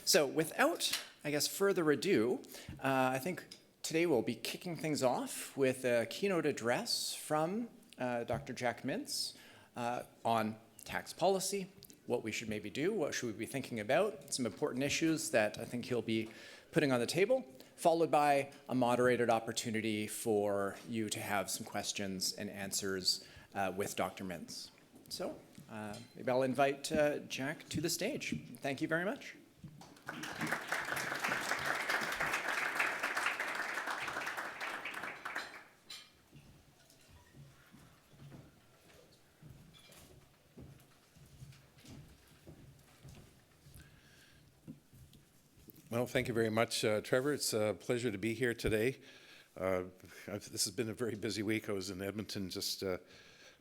So without, I guess, further ado, I think today we'll be kicking things off with a keynote address from Dr. Jack Mintz on tax policy, what we should maybe do, what should we be thinking about, some important issues that I think he'll be putting on the table, followed by a moderated opportunity for you to have some questions and answers with Dr. Mintz. So maybe I'll invite Jack to the stage. Thank you very much. Well, thank you very much, Trevor. It's a pleasure to be here today. This has been a very busy week. I was in Edmonton just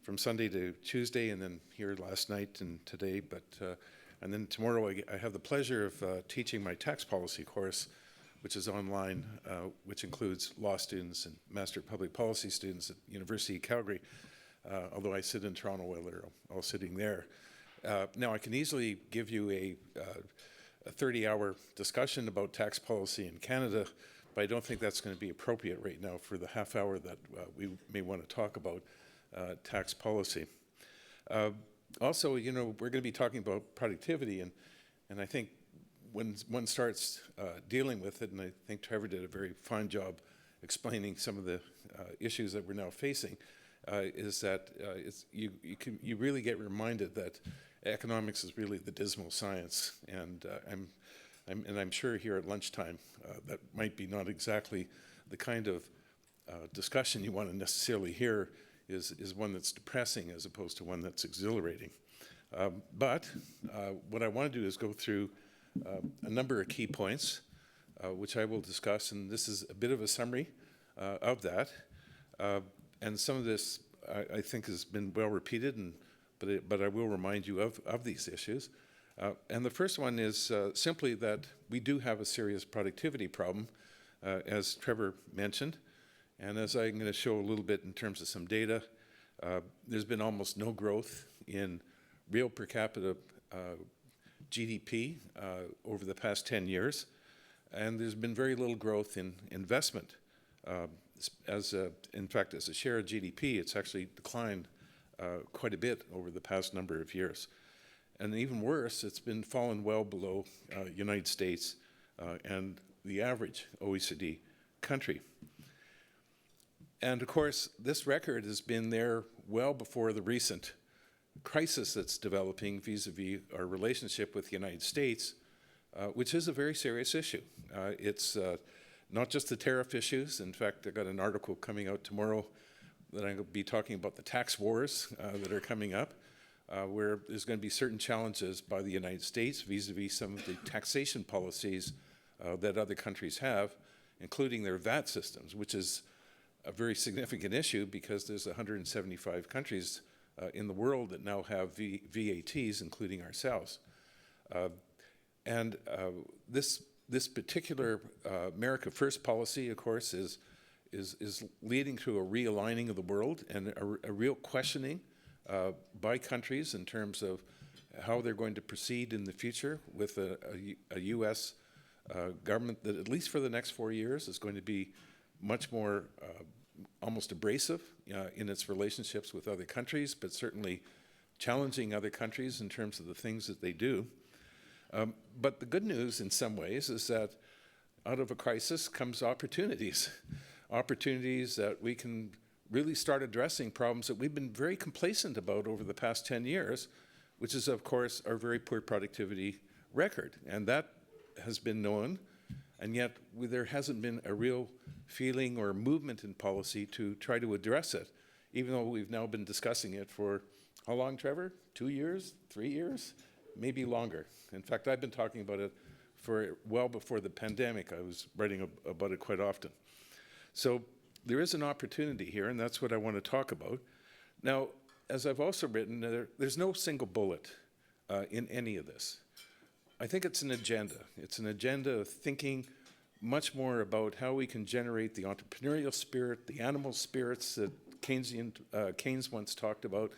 from Sunday to Tuesday, and then here last night and today. And then tomorrow I have the pleasure of teaching my tax policy course, which is online, which includes law students and Master of Public Policy students at University of Calgary, although I sit in Toronto while they're all sitting there. Now, I can easily give you a 30-hour discussion about tax policy in Canada, but I don't think that's going to be appropriate right now for the half hour that we may want to talk about tax policy. Also, you know, we're going to be talking about productivity, and I think when one starts dealing with it, and I think Trevor did a very fine job explaining some of the issues that we're now facing, is that you really get reminded that economics is really the dismal science, and I'm sure here at lunchtime that might be not exactly the kind of discussion you want to necessarily hear. Is one that's depressing as opposed to one that's exhilarating. But what I want to do is go through a number of key points, which I will discuss, and this is a bit of a summary of that. And some of this I think has been well repeated, but I will remind you of these issues. And the first one is simply that we do have a serious productivity problem, as Trevor mentioned. And as I'm going to show a little bit in terms of some data, there's been almost no growth in real per capita GDP over the past 10 years. And there's been very little growth in investment. In fact, as a share of GDP, it's actually declined quite a bit over the past number of years. And even worse, it's been fallen well below United States and the average OECD country. And of course, this record has been there well before the recent crisis that's developing vis-a-vis our relationship with the United States, which is a very serious issue. It's not just the tariff issues. In fact, I've got an article coming out tomorrow that I'm going to be talking about the tax wars that are coming up, where there's going to be certain challenges by the United States vis-a-vis some of the taxation policies that other countries have, including their VAT systems, which is a very significant issue because there's 175 countries in the world that now have VATs, including ourselves. This particular America First policy, of course, is leading to a realigning of the world and a real questioning by countries in terms of how they're going to proceed in the future with a U.S. Government that, at least for the next 4 years, is going to be much more almost abrasive in its relationships with other countries, but certainly challenging other countries in terms of the things that they do. But the good news in some ways is that out of a crisis comes opportunities, opportunities that we can really start addressing problems that we've been very complacent about over the past 10 years, which is, of course, our very poor productivity record. And that has been known, and yet there hasn't been a real feeling or movement in policy to try to address it, even though we've now been discussing it for how long, Trevor? 2 years? 3 years? Maybe longer. In fact, I've been talking about it for well before the pandemic. I was writing about it quite often. So there is an opportunity here, and that's what I want to talk about. Now, as I've also written, there's no single bullet in any of this. I think it's an agenda. It's an agenda of thinking much more about how we can generate the entrepreneurial spirit, the animal spirits that Keynes once talked about,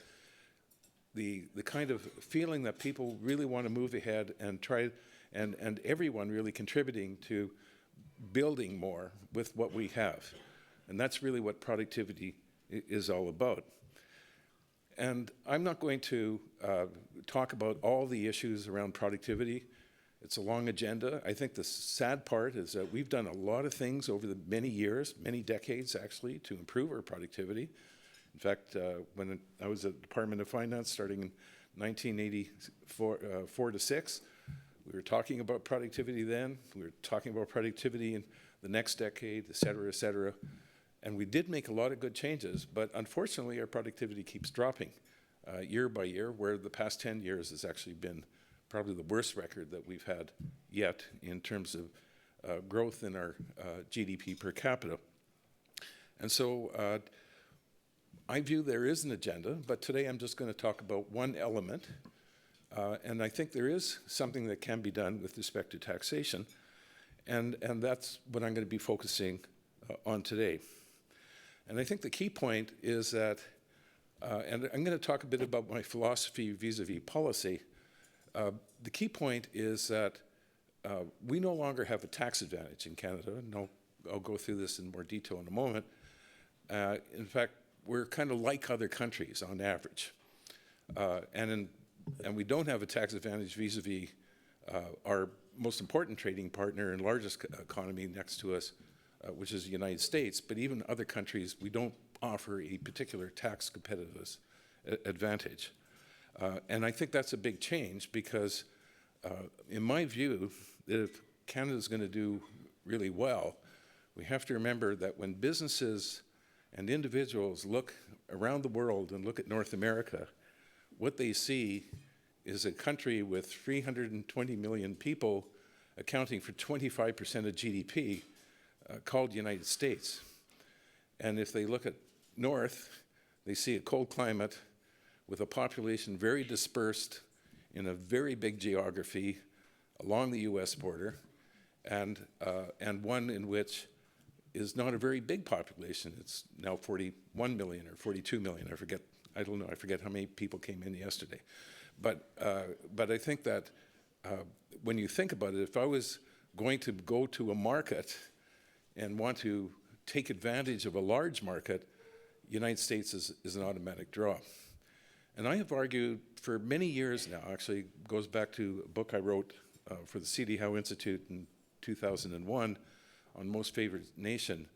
the kind of feeling that people really want to move ahead and try and everyone really contributing to building more with what we have. And that's really what productivity is all about. And I'm not going to talk about all the issues around productivity. It's a long agenda. I think the sad part is that we've done a lot of things over the many years, many decades actually, to improve our productivity. In fact, when I was at the Department of Finance starting in 1984 to 6, we were talking about productivity then. We were talking about productivity in the next decade, et cetera, et cetera. And we did make a lot of good changes, but unfortunately our productivity keeps dropping year by year, where the past 10 years has actually been probably the worst record that we've had yet in terms of growth in our GDP per capita. And so I view there is an agenda, but today I'm just going to talk about one element. And I think there is something that can be done with respect to taxation. And that's what I'm going to be focusing on today. And I think the key point is that, and I'm going to talk a bit about my philosophy vis-a-vis policy. The key point is that we no longer have a tax advantage in Canada. And I'll go through this in more detail in a moment. In fact, we're kind of like other countries on average. And we don't have a tax advantage vis-a-vis our most important trading partner and largest economy next to us, which is the United States. But even other countries, we don't offer a particular tax competitiveness advantage. And I think that's a big change because, in my view, if Canada's going to do really well, we have to remember that when businesses and individuals look around the world and look at North America, what they see is a country with 320 million people accounting for 25% of GDP called United States. And if they look at north, they see a cold climate with a population very dispersed in a very big geography along the US border, and one in which is not a very big population. It's now 41 million or 42 million. I don't know, I forget how many people came in yesterday. But I think that when you think about it, if I was going to go to a market and want to take advantage of a large market, United States is an automatic draw. And I have argued for many years now, actually goes back to a book I wrote for the C.D. Howe Institute in 2001 on Most Favored Nation.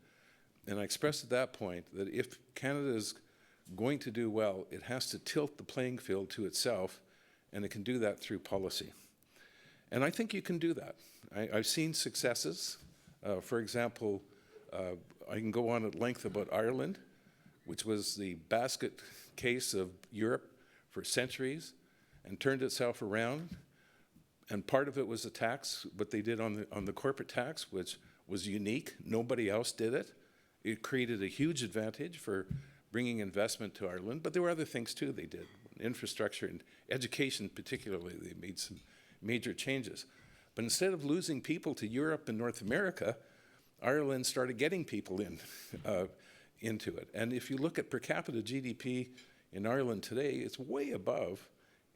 And I expressed at that point that if Canada is going to do well, it has to tilt the playing field to itself, and it can do that through policy. And I think you can do that. I've seen successes. For example, I can go on at length about Ireland, which was the basket case of Europe for centuries and turned itself around. And part of it was a tax, what they did on the corporate tax, which was unique. Nobody else did it. It created a huge advantage for bringing investment to Ireland, but there were other things too they did. Infrastructure and education particularly, they made some major changes. But instead of losing people to Europe and North America, Ireland started getting people into it. And if you look at per capita GDP in Ireland today, it's way above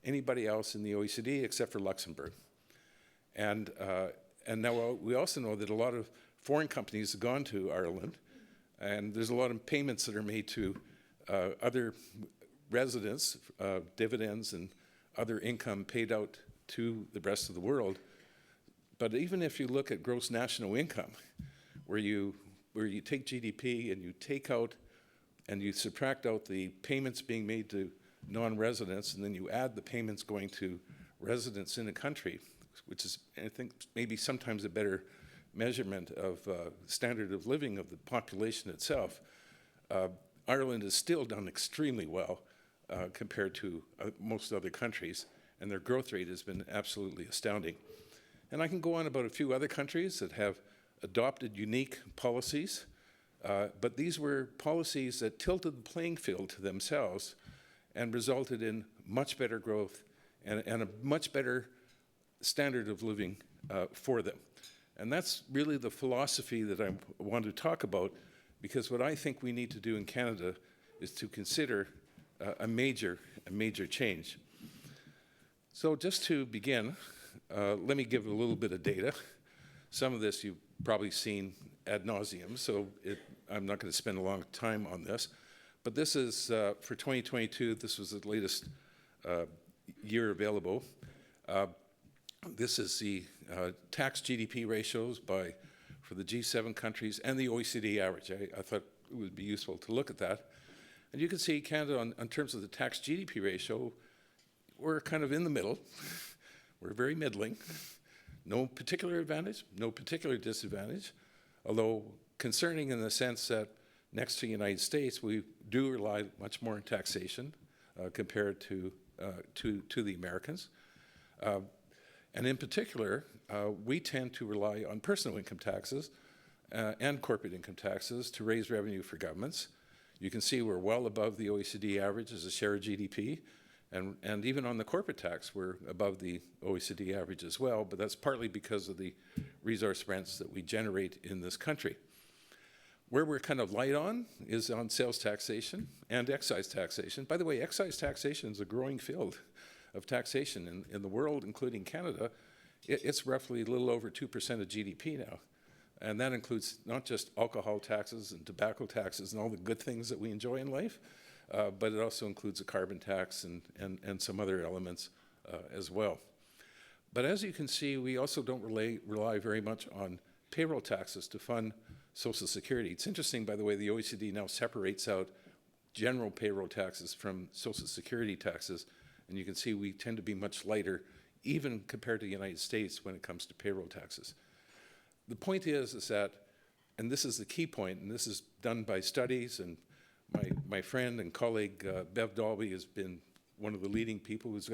anybody else in the OECD except for Luxembourg. And now we also know that a lot of foreign companies have gone to Ireland, and there's a lot of payments that are made to other residents, dividends and other income paid out to the rest of the world. But even if you look at gross national income, where you take GDP and you take out and you subtract out the payments being made to non-residents, and then you add the payments going to residents in a country, which is, I think, maybe sometimes a better measurement of standard of living of the population itself, Ireland has still done extremely well compared to most other countries, and their growth rate has been absolutely astounding. And I can go on about a few other countries that have adopted unique policies, but these were policies that tilted the playing field to themselves and resulted in much better growth and a much better standard of living for them. And that's really the philosophy that I want to talk about, because what I think we need to do in Canada is to consider a major change. So just to begin, let me give a little bit of data. Some of this you've probably seen ad nauseum, so I'm not going to spend a long time on this. But this is, for 2022, this was the latest year available. This is the tax GDP ratios for the G7 countries and the OECD average. I thought it would be useful to look at that. And you can see Canada, in terms of the tax GDP ratio, we're kind of in the middle. We're very middling. No particular advantage, no particular disadvantage, although concerning in the sense that next to the United States, we do rely much more on taxation compared to the Americans. And in particular, we tend to rely on personal income taxes and corporate income taxes to raise revenue for governments. You can see we're well above the OECD average as a share of GDP. And even on the corporate tax, we're above the OECD average as well, but that's partly because of the resource rents that we generate in this country. Where we're kind of light on is on sales taxation and excise taxation. By the way, excise taxation is a growing field of taxation in the world, including Canada. It's roughly a little over 2% of GDP now. And that includes not just alcohol taxes and tobacco taxes and all the good things that we enjoy in life, but it also includes a carbon tax and some other elements as well. But as you can see, we also don't rely very much on payroll taxes to fund Social Security. It's interesting, by the way, the OECD now separates out general payroll taxes from Social Security taxes, and you can see we tend to be much lighter, even compared to the United States when it comes to payroll taxes. The point is that, and this is the key point, and this is done by studies, and my friend and colleague Bev Dalby has been one of the leading people who's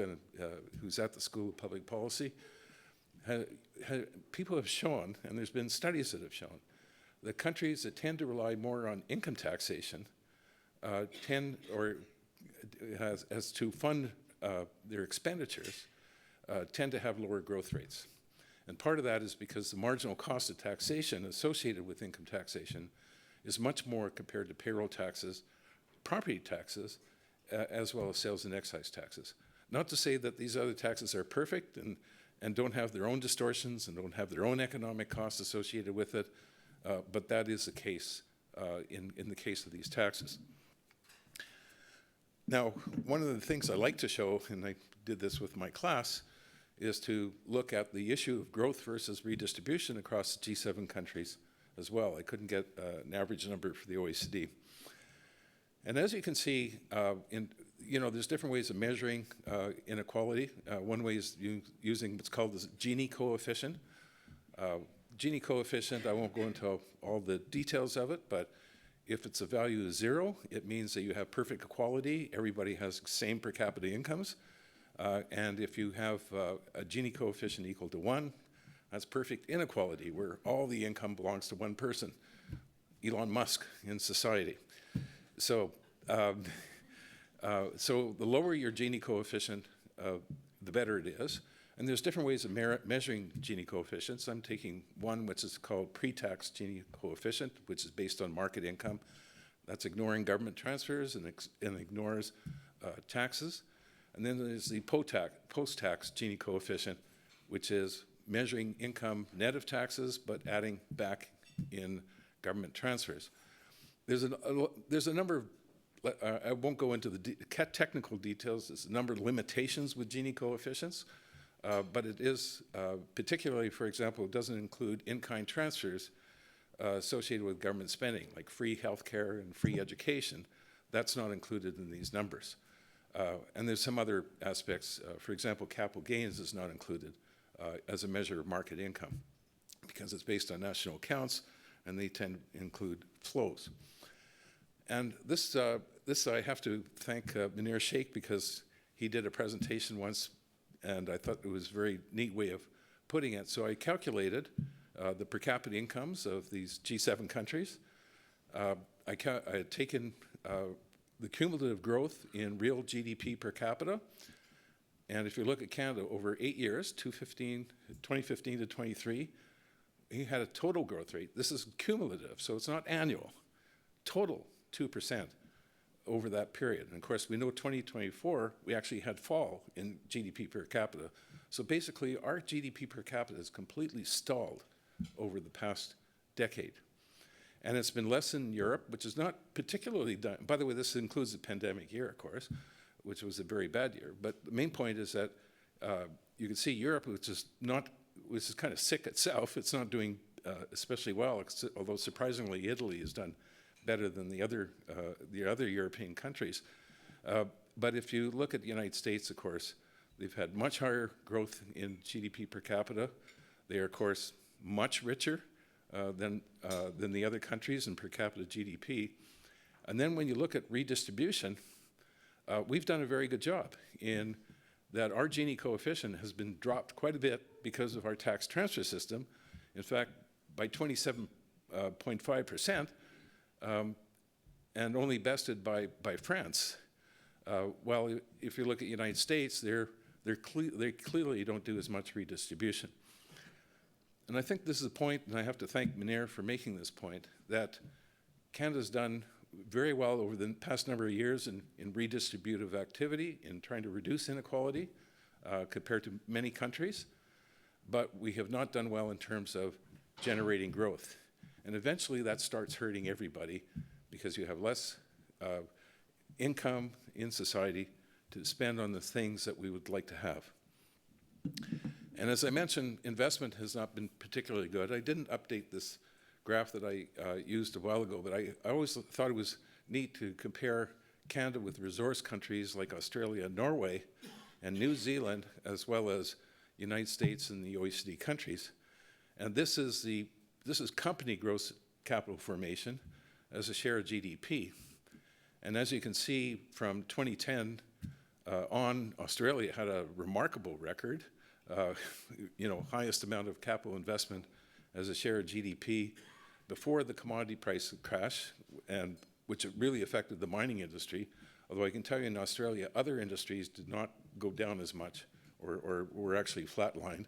at the School of Public Policy. People have shown, and there's been studies that have shown, that countries that tend to rely more on income taxation as to fund their expenditures tend to have lower growth rates. And part of that is because the marginal cost of taxation associated with income taxation is much more compared to payroll taxes, property taxes, as well as sales and excise taxes. Not to say that these other taxes are perfect and don't have their own distortions and don't have their own economic costs associated with it, but that is the case in the case of these taxes. Now, one of the things I like to show, and I did this with my class, is to look at the issue of growth versus redistribution across the G7 countries as well. I couldn't get an average number for the OECD. And as you can see, there's different ways of measuring inequality. One way is using what's called the Gini coefficient. Gini coefficient, I won't go into all the details of it, but if it's a value of 0, it means that you have perfect equality. Everybody has the same per capita incomes. And if you have a Gini coefficient equal to 1, that's perfect inequality, where all the income belongs to one person, Elon Musk in society. So, so the lower your Gini coefficient, the better it is. And there's different ways of measuring Gini coefficients. I'm taking one which is called pre-tax Gini coefficient, which is based on market income. That's ignoring government transfers and ignores taxes. And then there's the post-tax Gini coefficient, which is measuring income net of taxes, but adding back in government transfers. There's a number of, I won't go into the technical details, there's a number of limitations with Gini coefficients, but it is, particularly, for example, it doesn't include in-kind transfers associated with government spending, like free healthcare and free education. That's not included in these numbers. And there's some other aspects. For example, capital gains is not included as a measure of market income because it's based on national accounts, and they tend to include flows. And this I have to thank Munir Sheikh, because he did a presentation once, and I thought it was a very neat way of putting it. So I calculated the per capita incomes of these G7 countries. I had taken the cumulative growth in real GDP per capita. And if you look at Canada over 8 years, 2015 to 23, he had a total growth rate. This is cumulative, so it's not annual. Total 2%. over that period. And of course, we know 2024, we actually had fall in GDP per capita. So basically, our GDP per capita is completely stalled over the past decade. And it's been less in Europe, which is not particularly done. By the way, this includes the pandemic year, of course, which was a very bad year. But the main point is that you can see Europe, which is kind of sick itself. It's not doing especially well, although surprisingly, Italy has done better than the other European countries. But if you look at the United States, of course, they've had much higher growth in GDP per capita. They are, of course, much richer than the other countries in per capita GDP. And then when you look at redistribution, we've done a very good job in that our Gini coefficient has been dropped quite a bit because of our tax transfer system. In fact, by 27.5%, and only bested by France. While if you look at the United States, they clearly don't do as much redistribution. And I think this is a point, and I have to thank Mintz for making this point, that Canada's done very well over the past number of years in redistributive activity, in trying to reduce inequality compared to many countries, but we have not done well in terms of generating growth. And eventually that starts hurting everybody because you have less income in society to spend on the things that we would like to have. And as I mentioned, investment has not been particularly good. I didn't update this graph that I used a while ago, but I always thought it was neat to compare Canada with resource countries like Australia and Norway and New Zealand, as well as United States and the OECD countries. And this is company gross capital formation as a share of GDP. And as you can see, from 2010 on, Australia had a remarkable record, highest amount of capital investment as a share of GDP before the commodity price crash, and which really affected the mining industry. Although I can tell you in Australia, other industries did not go down as much, or were actually flatlined,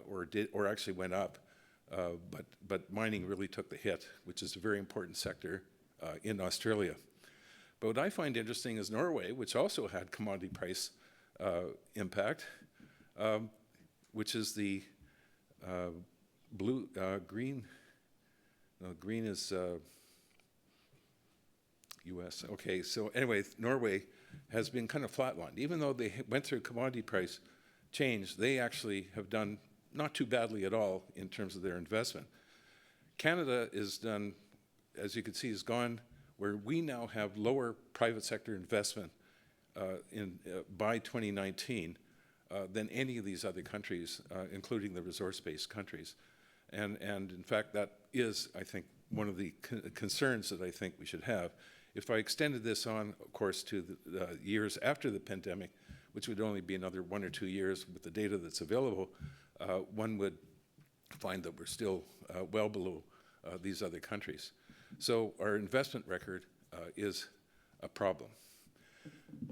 or actually went up. But mining really took the hit, which is a very important sector in Australia. But what I find interesting is Norway, which also had commodity price impact, which is the green. No, green is U.S. Okay, so anyway, Norway has been kind of flatlined. Even though they went through commodity price change, they actually have done not too badly at all in terms of their investment. Canada is done, as you can see, has gone where we now have lower private sector investment by 2019 than any of these other countries, including the resource-based countries. And in fact, that is, I think, one of the concerns that I think we should have. If I extended this on, of course, to the years after the pandemic, which would only be another 1 or 2 years with the data that's available, one would find that we're still well below these other countries. So our investment record is a problem.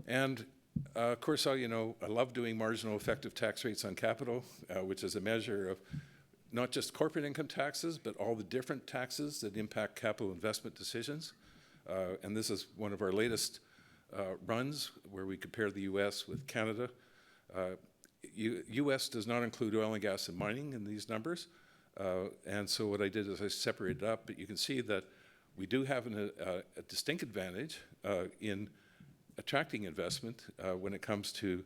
And of course, I love doing marginal effective tax rates on capital, which is a measure of not just corporate income taxes, but all the different taxes that impact capital investment decisions. And this is one of our latest runs where we compare the US with Canada. US does not include oil and gas and mining in these numbers. And so what I did is I separated it up, but you can see that we do have a distinct advantage in attracting investment when it comes to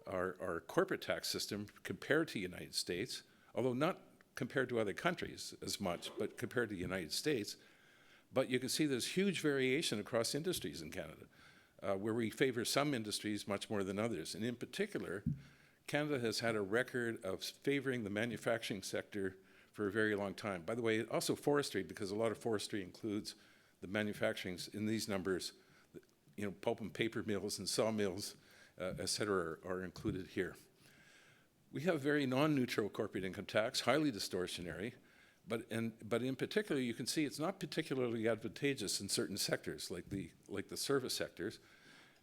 our corporate tax system compared to the United States, although not compared to other countries as much, but compared to the United States. But you can see there's huge variation across industries in Canada, where we favor some industries much more than others. And in particular, Canada has had a record of favoring the manufacturing sector for a very long time. By the way, also forestry, because a lot of forestry includes the manufacturing in these numbers. Pulp and paper mills and sawmills, et cetera, are included here. We have very non-neutral corporate income tax, highly distortionary, but in particular, you can see it's not particularly advantageous in certain sectors, like the service sectors.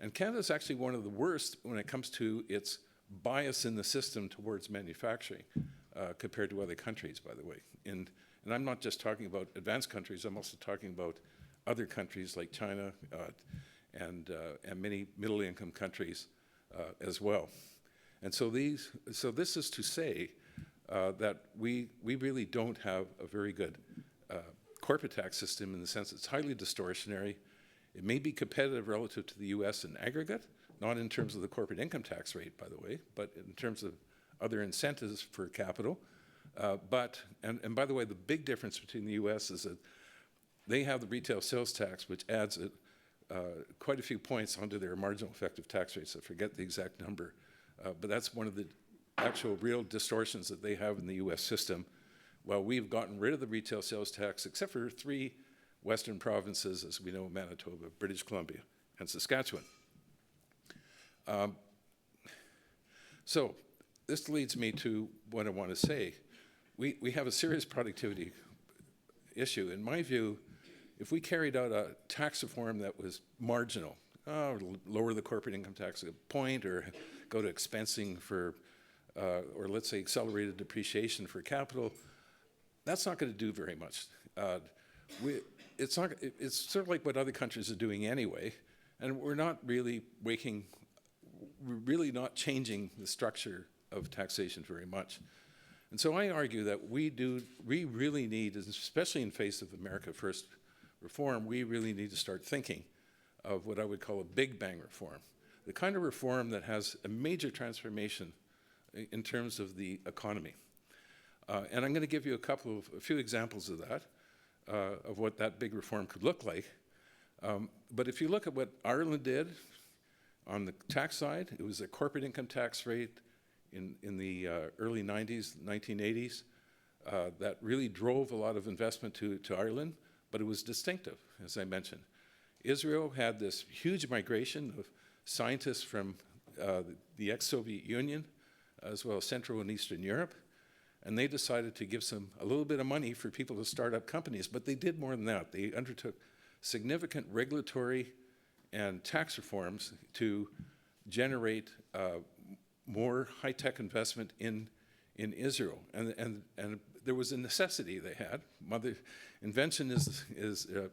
And Canada is actually one of the worst when it comes to its bias in the system towards manufacturing, compared to other countries, by the way. And I'm not just talking about advanced countries, I'm also talking about other countries like China and many middle-income countries as well. And so this is to say that we really don't have a very good corporate tax system in the sense it's highly distortionary. It may be competitive relative to the US in aggregate, not in terms of the corporate income tax rate, by the way, but in terms of other incentives for capital. And by the way, the big difference between the US is that they have the retail sales tax, which adds quite a few points onto their marginal effective tax rates. I forget the exact number, but that's one of the actual real distortions that they have in the US system. Well, we've gotten rid of the retail sales tax, except for 3 Western provinces, as we know, Manitoba, British Columbia, and Saskatchewan. So this leads me to what I want to say. We have a serious productivity issue. In my view, if we carried out a tax reform that was marginal, lower the corporate income tax a point, or go to expensing for, or let's say accelerated depreciation for capital, that's not going to do very much. It's sort of like what other countries are doing anyway, and we're really not changing the structure of taxation very much. And so I argue that we really need, especially in face of America First reform, we really need to start thinking of what I would call a big bang reform, the kind of reform that has a major transformation in terms of the economy. And I'm going to give you a few examples of that, of what that big reform could look like. But if you look at what Ireland did on the tax side, it was a corporate income tax rate in the early 90s, 1980s, that really drove a lot of investment to Ireland, but it was distinctive, as I mentioned. Israel had this huge migration of scientists from the ex-Soviet Union, as well as Central and Eastern Europe, and they decided to give a little bit of money for people to start up companies, but they did more than that. They undertook significant regulatory and tax reforms to generate more high-tech investment in Israel, and there was a necessity they had.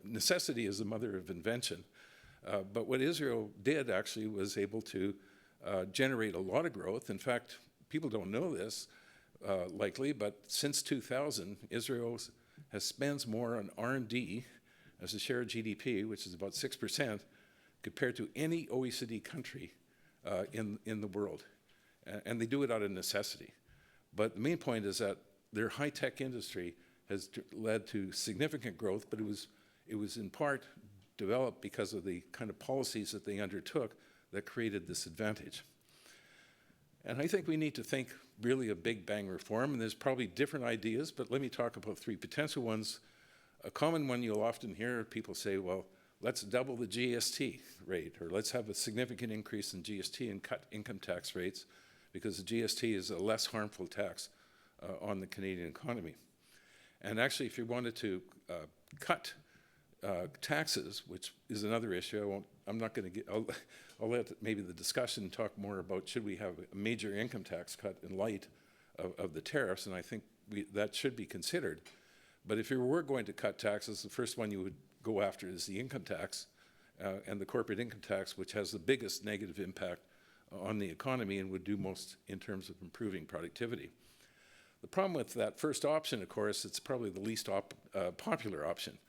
Necessity is the mother of invention. But what Israel did actually was able to generate a lot of growth. In fact, people don't know this likely, but since 2000, Israel has spent more on R&D as a share of GDP, which is about 6%, compared to any OECD country in the world. And they do it out of necessity. But the main point is that their high-tech industry has led to significant growth, but it was in part developed because of the kind of policies that they undertook that created this advantage. And I think we need to think really a big bang reform, and there's probably different ideas, but let me talk about 3 potential ones. A common one you'll often hear people say, well, let's double the GST rate, or let's have a significant increase in GST and cut income tax rates, because the GST is a less harmful tax on the Canadian economy. And actually, if you wanted to cut taxes, which is another issue, I'm not going to get, I'll let maybe the discussion talk more about should we have a major income tax cut in light of the tariffs, and I think that should be considered. But if you were going to cut taxes, the first one you would go after is the income tax and the corporate income tax, which has the biggest negative impact on the economy and would do most in terms of improving productivity. The problem with that first option, of course, it's probably the least popular option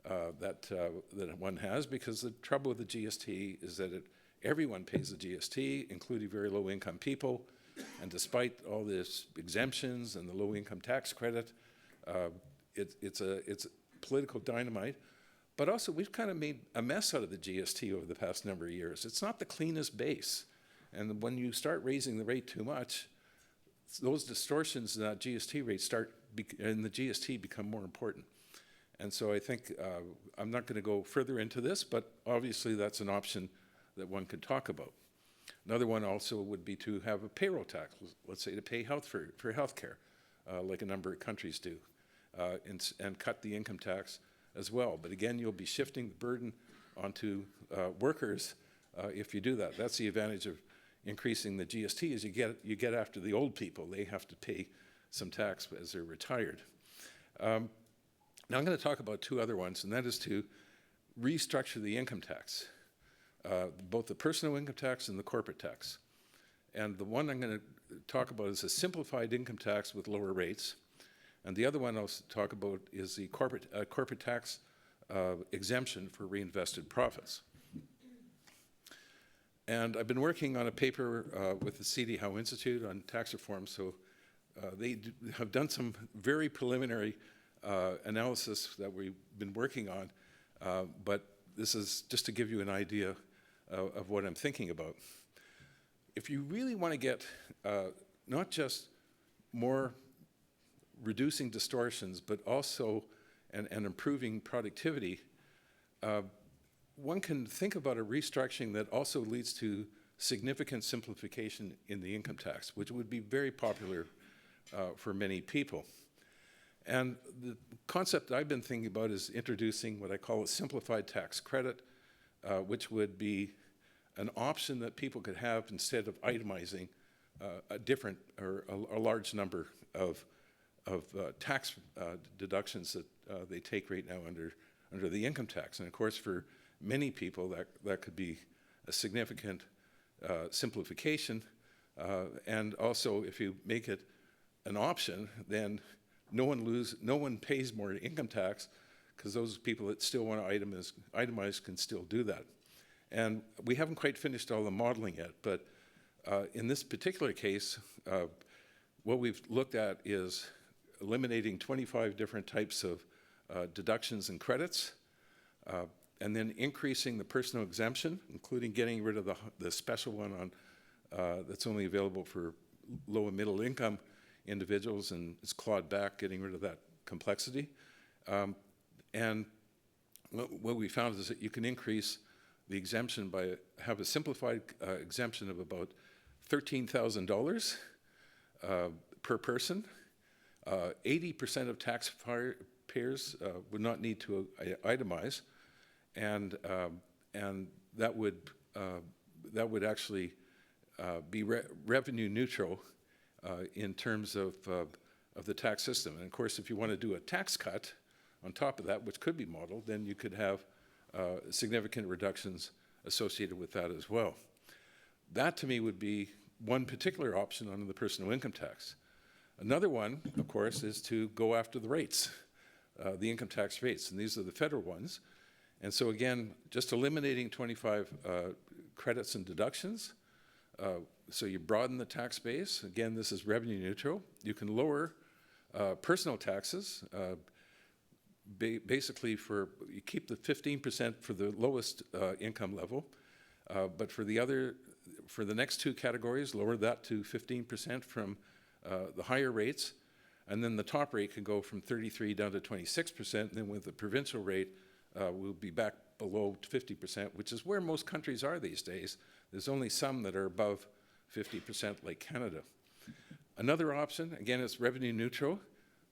that one has, because the trouble with the GST is that everyone pays the GST, including very low-income people, and despite all these exemptions and the low-income tax credit, it's political dynamite. But also, we've kind of made a mess out of the GST over the past number of years. It's not the cleanest base. And when you start raising the rate too much, those distortions in that GST rate and the GST become more important. And so I think, I'm not going to go further into this, but obviously that's an option that one could talk about. Another one also would be to have a payroll tax, let's say to pay for health care, like a number of countries do, and cut the income tax as well. But again, you'll be shifting the burden onto workers if you do that. That's the advantage of increasing the GST, is you get after the old people. They have to pay some tax as they're retired. Now I'm going to talk about 2 other ones, and that is to restructure the income tax. both the personal income tax and the corporate tax. And the one I'm going to talk about is a simplified income tax with lower rates. And the other one I'll talk about is the corporate tax exemption for reinvested profits. And I've been working on a paper with the C.D. Howe Institute on tax reform, so they have done some very preliminary analysis that we've been working on, but this is just to give you an idea of what I'm thinking about. If you really want to get not just more reducing distortions, but also and improving productivity, one can think about a restructuring that also leads to significant simplification in the income tax, which would be very popular for many people. And the concept I've been thinking about is introducing what I call a simplified tax credit, which would be an option that people could have instead of itemizing a different or a large number of tax deductions that they take right now under the income tax. And of course, for many people, that could be a significant simplification. And also, if you make it an option, then no one pays more income tax, because those people that still want to itemize can still do that. And we haven't quite finished all the modeling yet, but in this particular case, what we've looked at is eliminating 25 different types of deductions and credits, and then increasing the personal exemption, including getting rid of the special one on that's only available for low and middle income individuals, and it's clawed back, getting rid of that complexity. And what we found is that you can increase the exemption have a simplified exemption of about $13,000 per person. 80% of taxpayers would not need to itemize, and that would actually be revenue neutral in terms of the tax system. And of course, if you want to do a tax cut on top of that, which could be modeled, then you could have significant reductions associated with that as well. That, to me, would be one particular option under the personal income tax. Another one, of course, is to go after the rates, the income tax rates, and these are the federal ones. And so again, just eliminating 25 credits and deductions. So you broaden the tax base. Again, this is revenue neutral. You can lower personal taxes. Basically, you keep the 15% for the lowest income level, but for the next two categories, lower that to 15% from the higher rates, and then the top rate can go from 33 down to 26%. And then with the provincial rate, we'll be back below 50%, which is where most countries are these days. There's only some that are above 50%, like Canada. Another option, again, it's revenue neutral,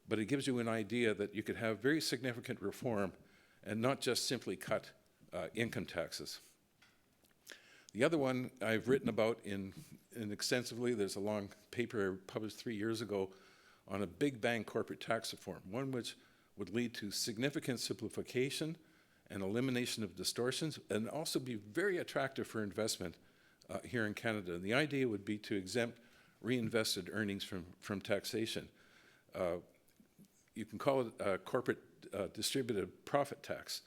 but it gives you an idea that you could have very significant reform and not just simply cut income taxes. The other one I've written about in extensively, there's a long paper published 3 years ago on a big bang corporate tax reform, one which would lead to significant simplification and elimination of distortions, and also be very attractive for investment here in Canada. And the idea would be to exempt reinvested earnings from taxation. You can call it a corporate distributed profit tax.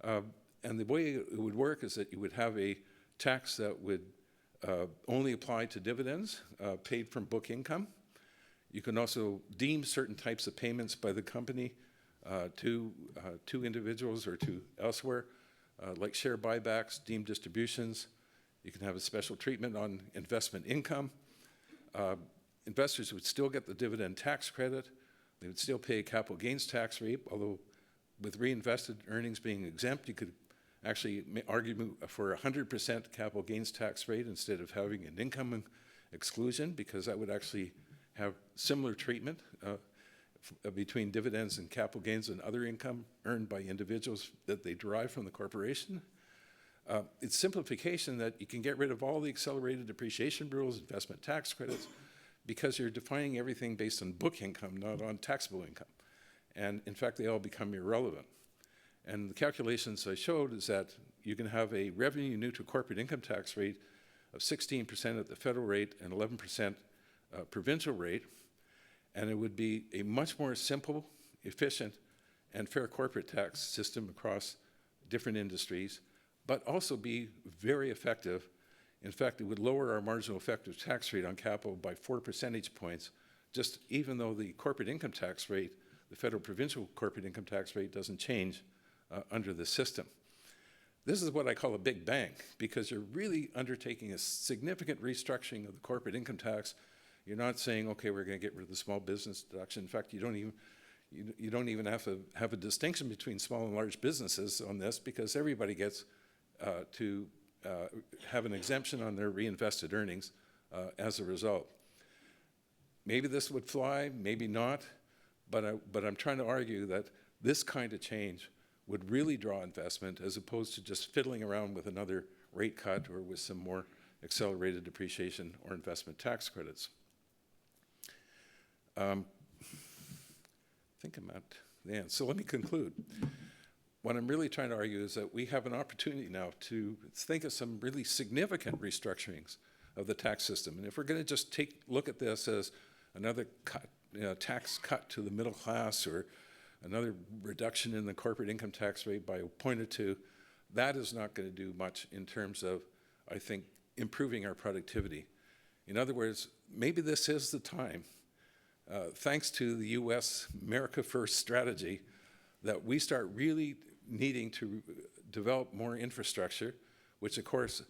And the way it would work is that you would have a tax that would only apply to dividends paid from book income. You can also deem certain types of payments by the company to individuals or to elsewhere, like share buybacks, deemed distributions. You can have a special treatment on investment income. Investors would still get the dividend tax credit. They would still pay a capital gains tax rate, although with reinvested earnings being exempt, you could actually argue for 100% capital gains tax rate instead of having an income exclusion, because that would actually have similar treatment between dividends and capital gains and other income earned by individuals that they derive from the corporation. It's simplification that you can get rid of all the accelerated depreciation rules, investment tax credits, because you're defining everything based on book income, not on taxable income. And in fact, they all become irrelevant. And the calculations I showed is that you can have a revenue neutral corporate income tax rate of 16% at the federal rate and 11% provincial rate, and it would be a much more simple, efficient, and fair corporate tax system across different industries, but also be very effective. In fact, it would lower our marginal effective tax rate on capital by 4 percentage points, just even though the corporate income tax rate, the federal provincial corporate income tax rate, doesn't change under the system. This is what I call a big bang, because you're really undertaking a significant restructuring of the corporate income tax. You're not saying, okay, we're going to get rid of the small business deduction. In fact, you don't even have to have a distinction between small and large businesses on this, because everybody gets to have an exemption on their reinvested earnings as a result. Maybe this would fly, maybe not, but I'm trying to argue that this kind of change would really draw investment, as opposed to just fiddling around with another rate cut or with some more accelerated depreciation or investment tax credits. I think I'm at the end. So let me conclude. What I'm really trying to argue is that we have an opportunity now to think of some really significant restructurings of the tax system. And if we're going to just look at this as another cut, tax cut to the middle class, or another reduction in the corporate income tax rate by a point or two, that is not going to do much in terms of, I think, improving our productivity. In other words, maybe this is the time, thanks to the US America First strategy, that we start really needing to develop more infrastructure, which of course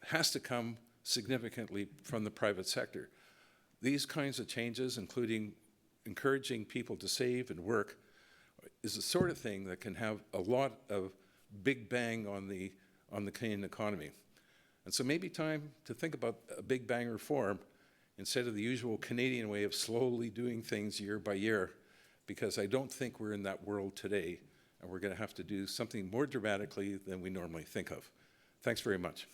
has to come significantly from the private sector. These kinds of changes, including encouraging people to save and work, is the sort of thing that can have a lot of big bang on the Canadian economy. And so maybe time to think about a big bang reform instead of the usual Canadian way of slowly doing things year by year, because I don't think we're in that world today, and we're going to have to do something more dramatically than we normally think of. Thanks very much.